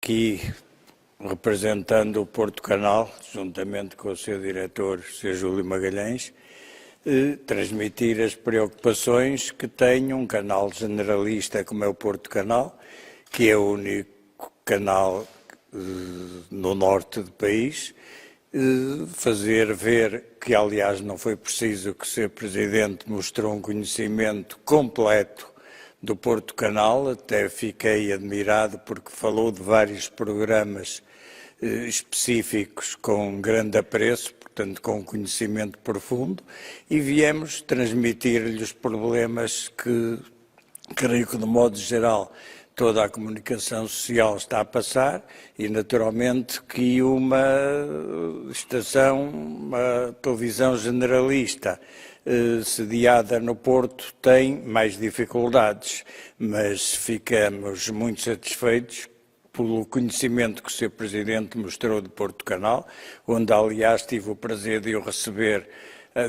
aqui representando o Porto Canal, juntamente com o seu diretor, Sr. Júlio Magalhães, transmitir as preocupações que tem um canal generalista como é o Porto Canal, que é o único canal no norte do país, fazer ver que, aliás, não foi preciso que o Sr. Presidente mostrou um conhecimento completo do Porto Canal, até fiquei admirado porque falou de vários programas específicos com grande apreço, portanto com conhecimento profundo, e viemos transmitir-lhe os problemas que, creio que de modo geral, toda a comunicação social está a passar e, naturalmente, que uma estação, uma televisão generalista sediada no Porto tem mais dificuldades, mas ficamos muito satisfeitos pelo conhecimento que o Sr. Presidente mostrou do Porto Canal, onde, aliás, tive o prazer de o receber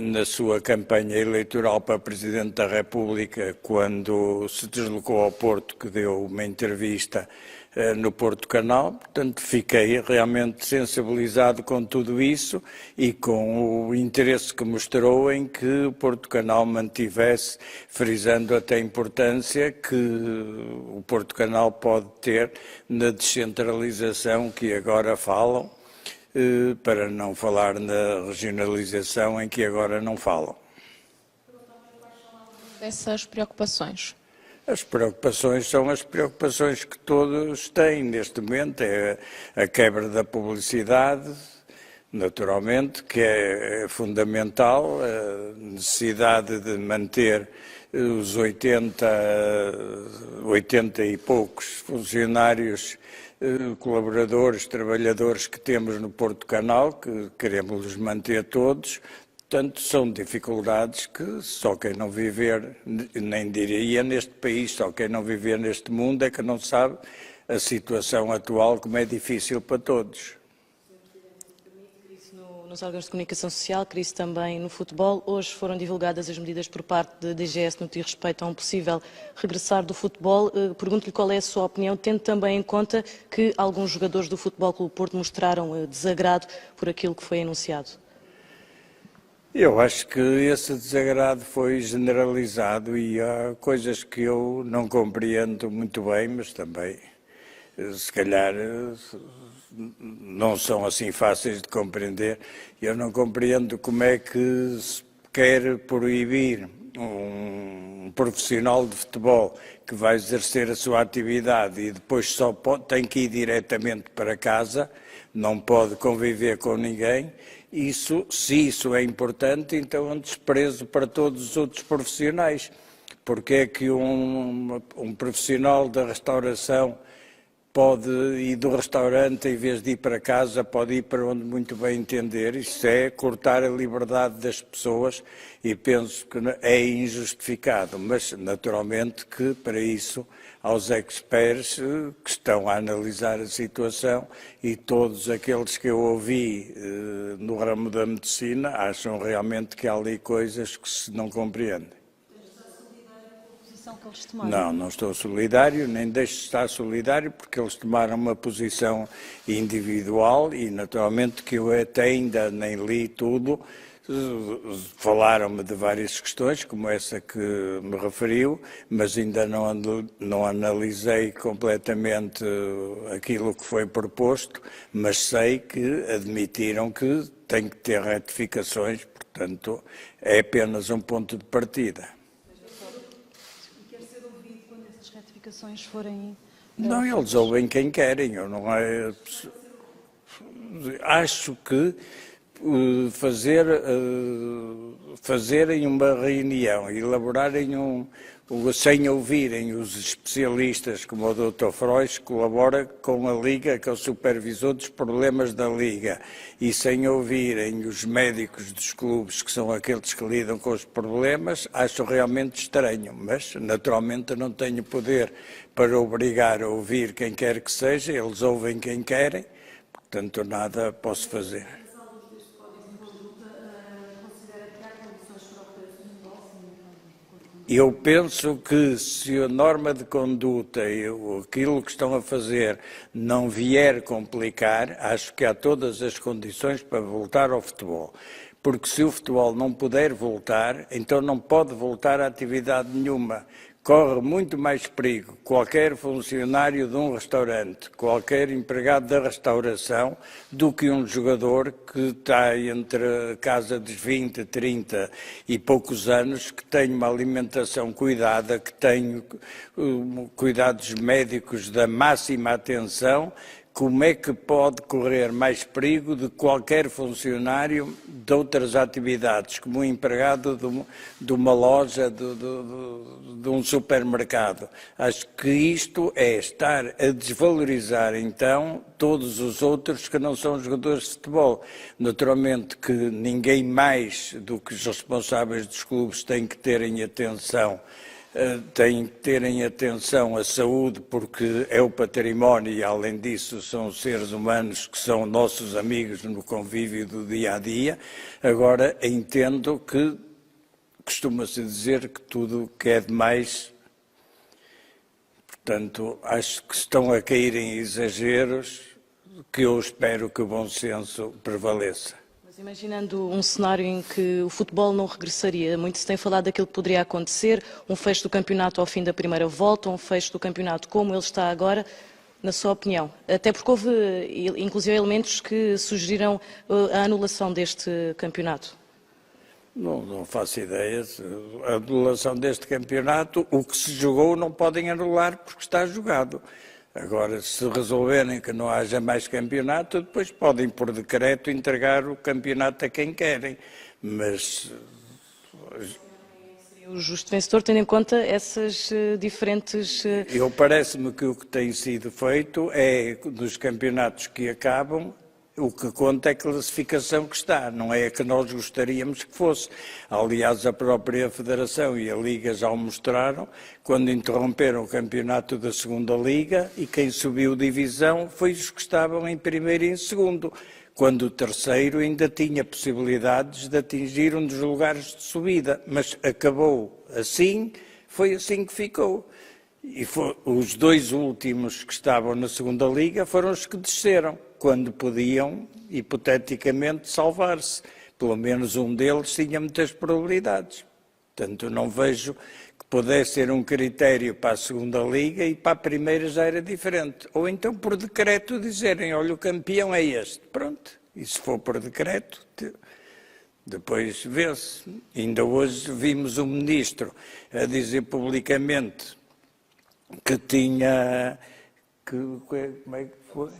na sua campanha eleitoral para Presidente da República, quando se deslocou ao Porto, que deu uma entrevista no Porto Canal. Portanto, fiquei realmente sensibilizado com tudo isso e com o interesse que mostrou em que o Porto Canal mantivesse, frisando até a importância que o Porto Canal pode ter na descentralização que agora falam, para não falar na regionalização em que agora não falam. Dessas preocupações? As preocupações são as preocupações que todos têm neste momento, é a quebra da publicidade, naturalmente, que é fundamental, a necessidade de manter os 80 e poucos funcionários, colaboradores, trabalhadores que temos no Porto Canal, que queremos os manter todos. Portanto, são dificuldades que só quem não viver, nem diria neste país, só quem não viver neste mundo é que não sabe a situação atual, como é difícil para todos. Crise nos órgãos de comunicação social, crise também no futebol. Hoje foram divulgadas as medidas por parte da DGS no que diz respeito a um possível regressar do futebol. Pergunto-lhe qual é a sua opinião, tendo também em conta que alguns jogadores do Futebol Clube Porto mostraram desagrado por aquilo que foi anunciado. Eu acho que esse desagrado foi generalizado e há coisas que eu não compreendo muito bem, mas também, se calhar, não são assim fáceis de compreender. Eu não compreendo como é que se quer proibir um profissional de futebol que vai exercer a sua atividade e depois só tem que ir diretamente para casa, não pode conviver com ninguém. Se isso é importante, então é um desprezo para todos os outros profissionais. Porque é que um profissional da restauração pode ir do restaurante, em vez de ir para casa, pode ir para onde muito bem entender? Isso é cortar a liberdade das pessoas e penso que é injustificado, mas naturalmente que para isso aos experts que estão a analisar a situação e todos aqueles que eu ouvi no ramo da medicina acham realmente que há ali coisas que se não compreendem. Não, não estou solidário, nem deixo de estar solidário, porque eles tomaram uma posição individual e, naturalmente, que eu até ainda nem li tudo. Falaram-me de várias questões, como essa que me referiu, mas ainda não analisei completamente aquilo que foi proposto, mas sei que admitiram que tem que ter retificações, portanto, é apenas um ponto de partida. Forem... Não, eles ouvem quem querem, eu não é... Acho que fazerem uma reunião, elaborarem sem ouvirem os especialistas, como o Dr. Frois, que colabora com a Liga, que é o supervisor dos problemas da Liga, e sem ouvirem os médicos dos clubes, que são aqueles que lidam com os problemas, acho realmente estranho, mas naturalmente não tenho poder para obrigar a ouvir quem quer que seja, eles ouvem quem querem, portanto nada posso fazer. Eu penso que se a norma de conduta e aquilo que estão a fazer não vier complicar, acho que há todas as condições para voltar ao futebol. Porque se o futebol não puder voltar, então não pode voltar a atividade nenhuma. Corre muito mais perigo qualquer funcionário de um restaurante, qualquer empregado da restauração, do que um jogador que está entre a casa dos 20, 30 e poucos anos, que tem uma alimentação cuidada, que tem cuidados médicos da máxima atenção. Como é que pode correr mais perigo de qualquer funcionário de outras atividades, como um empregado de uma loja, de um supermercado? Acho que isto é estar a desvalorizar, então, todos os outros que não são jogadores de futebol. Naturalmente que ninguém mais do que os responsáveis dos clubes tem que terem atenção à saúde, porque é o património e, além disso, são seres humanos que são nossos amigos no convívio do dia-a-dia. Agora, entendo que costuma-se dizer que tudo que é demais, portanto, acho que estão a cair em exageros, que eu espero que o bom senso prevaleça. Imaginando um cenário em que o futebol não regressaria, muito se tem falado daquilo que poderia acontecer, um fecho do campeonato ao fim da primeira volta, um fecho do campeonato como ele está agora, na sua opinião? Até porque houve, inclusive, elementos que sugeriram a anulação deste campeonato. Não faço ideia. A anulação deste campeonato, o que se jogou não podem anular porque está jogado. Agora, se resolverem que não haja mais campeonato, depois podem, por decreto, entregar o campeonato a quem querem. Mas seria o justo vencedor, tendo em conta essas diferentes... Parece-me que o que tem sido feito é, dos campeonatos que acabam, o que conta é a classificação que está, não é a que nós gostaríamos que fosse. Aliás, a própria Federação e a Liga já o mostraram, quando interromperam o campeonato da segunda Liga, e quem subiu divisão foi os que estavam em primeiro e em segundo, quando o terceiro ainda tinha possibilidades de atingir um dos lugares de subida, mas acabou assim, foi assim que ficou. E os dois últimos que estavam na segunda Liga foram os que desceram, quando podiam, hipoteticamente, salvar-se. Pelo menos um deles tinha muitas probabilidades. Portanto, não vejo que pudesse ser um critério para a segunda Liga e para a primeira já era diferente. Ou então, por decreto, dizerem, olha, o campeão é este. Pronto. E se for por decreto, depois vê-se. Ainda hoje vimos o ministro a dizer publicamente que tinha... como é que foi?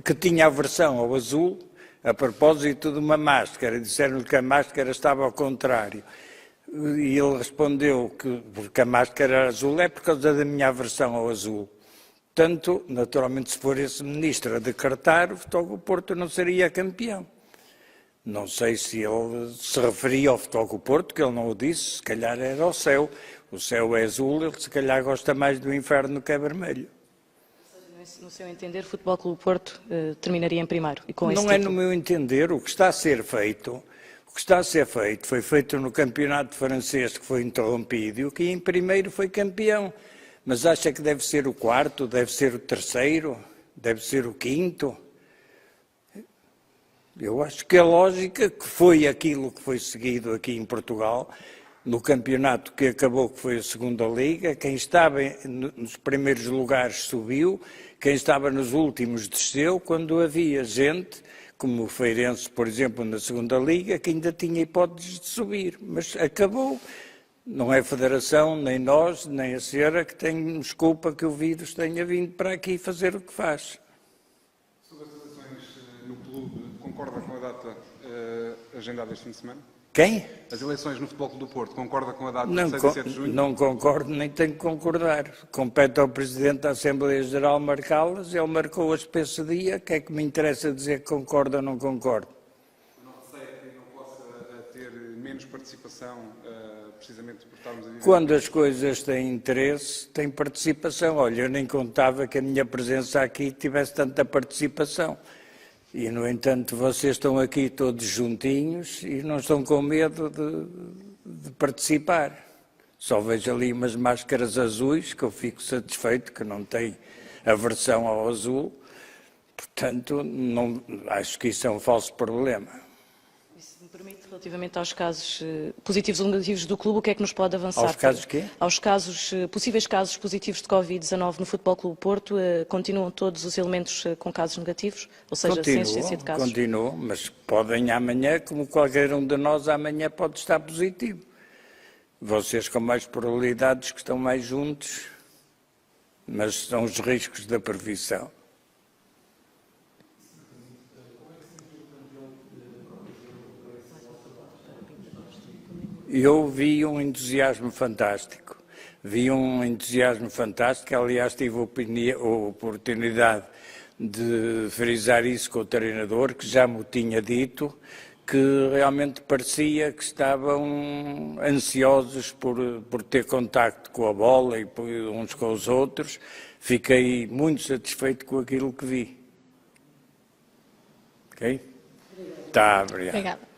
Que tinha aversão ao azul, a propósito de uma máscara. Disseram-lhe que a máscara estava ao contrário. E ele respondeu que, porque a máscara azul é por causa da minha aversão ao azul. Portanto, naturalmente, se for esse ministro a decretar, o Futebol Clube do Porto não seria campeão. Não sei se ele se referia ao Futebol Clube do Porto, que ele não o disse, se calhar era ao céu. O céu é azul, ele se calhar gosta mais do inferno que é vermelho. No seu entender, o Futebol Clube do Porto terminaria em primeiro? E com não é no meu entender. O que está a ser feito foi feito no campeonato francês, que foi interrompido, e o que em primeiro foi campeão. Mas acha que deve ser o quarto, deve ser o terceiro, deve ser o quinto? Eu acho que a lógica que foi aquilo que foi seguido aqui em Portugal, no campeonato que acabou, que foi a segunda Liga, quem estava nos primeiros lugares subiu, quem estava nos últimos desceu, quando havia gente, como o Feirense, por exemplo, na segunda Liga, que ainda tinha hipóteses de subir, mas acabou. Não é a Federação, nem nós, nem a senhora que temos culpa que o vírus tenha vindo para aqui fazer o que faz. Sobre as eleições no clube, concorda com a data agendada este fim de semana? Quem? As eleições no Futebol Clube do Porto, concorda com a data Não, de 6 e 7 de junho? Não concordo, nem tenho que concordar. Compete ao Presidente da Assembleia Geral marcá-las, ele marcou-as para esse dia, que é que me interessa dizer que concordo ou não concordo? Não receia que não possa ter menos participação, precisamente por estarmos a viver... Quando as coisas têm interesse, tem participação. Olha, eu nem contava que a minha presença aqui tivesse tanta participação. E, no entanto, vocês estão aqui todos juntinhos e não estão com medo de participar. Só vejo ali umas máscaras azuis, que eu fico satisfeito, que não tem aversão ao azul. Portanto, não, acho que isso é um falso problema. E se me permite, relativamente aos casos positivos ou negativos do clube, o que é que nos pode avançar? Aos casos quê? Aos casos, possíveis casos positivos de Covid-19 no Futebol Clube Porto, continuam todos os elementos com casos negativos? Ou seja, sem existência de casos? Continuam, mas podem amanhã, como qualquer um de nós, amanhã pode estar positivo. Vocês com mais probabilidades que estão mais juntos, mas são os riscos da profissão. Eu vi um entusiasmo fantástico. Aliás, tive a oportunidade de frisar isso com o treinador, que já me tinha dito, que realmente parecia que estavam ansiosos por ter contacto com a bola e uns com os outros. Fiquei muito satisfeito com aquilo que vi. Ok? Tá, obrigado. Obrigada.